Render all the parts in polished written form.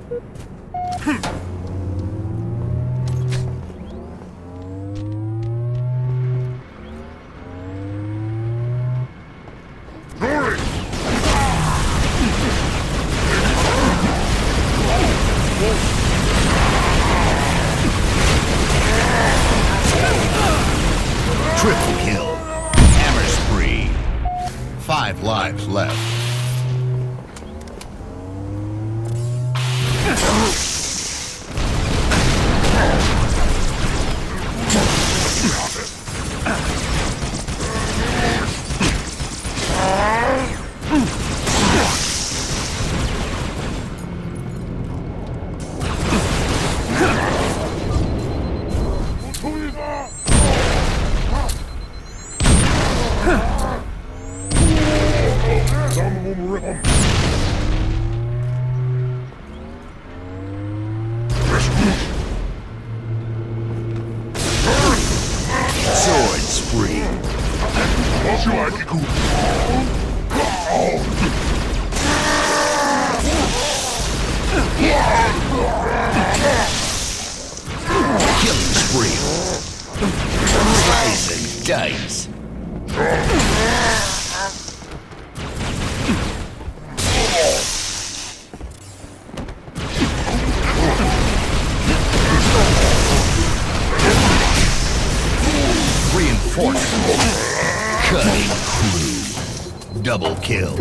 Triple kill. Hammer spree. 5 lives left. Sword spree. Killing spree. Slice and dice. Reinforcement. Cutting crew. Double kill.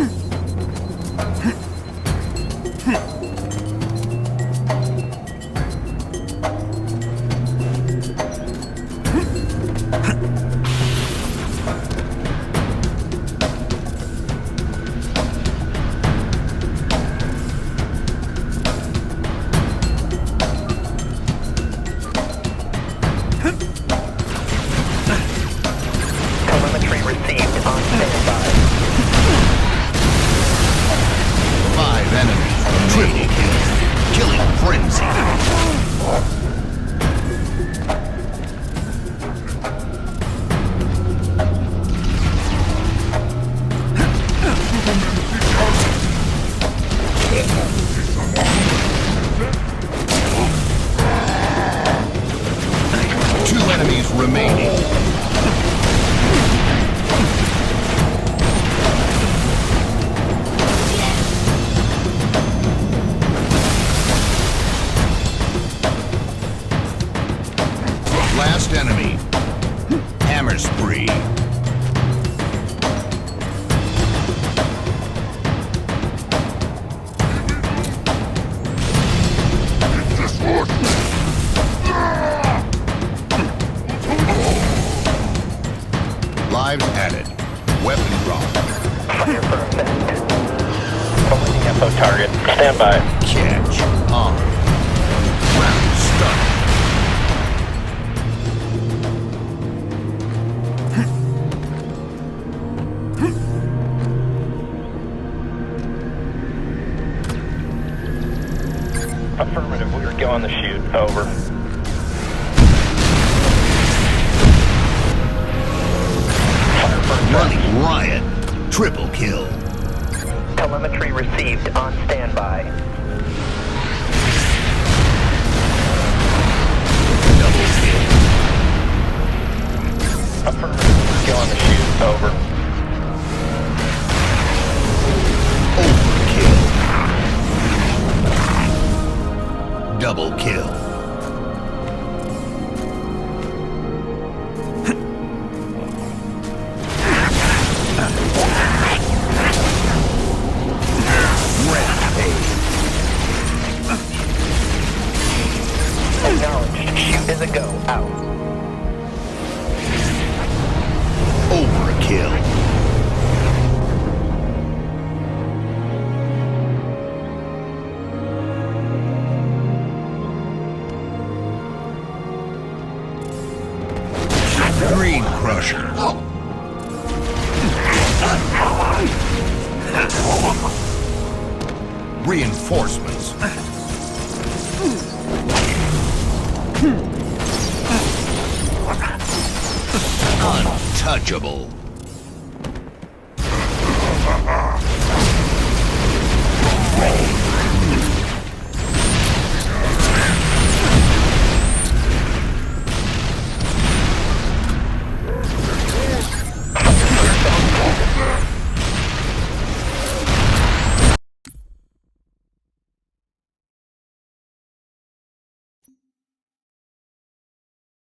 Telemetry received on standby. 5 enemies remaining. Killing frenzy. Two enemies remaining. Last enemy. Hammer spree. Lives added. Weapon drop. Fire for effect. Awaiting info target. Stand by. Catch on. Round start. Affirmative, we are going to shoot. Over. Fire for effect. Running riot. Triple kill. Telemetry received on standby. Double kill. Affirmative, we're going to shoot. Over. Overkill. Double kill. Acknowledged. Shoot is a go. Out. Overkill. Green Crusher. Reinforcements. Untouchable.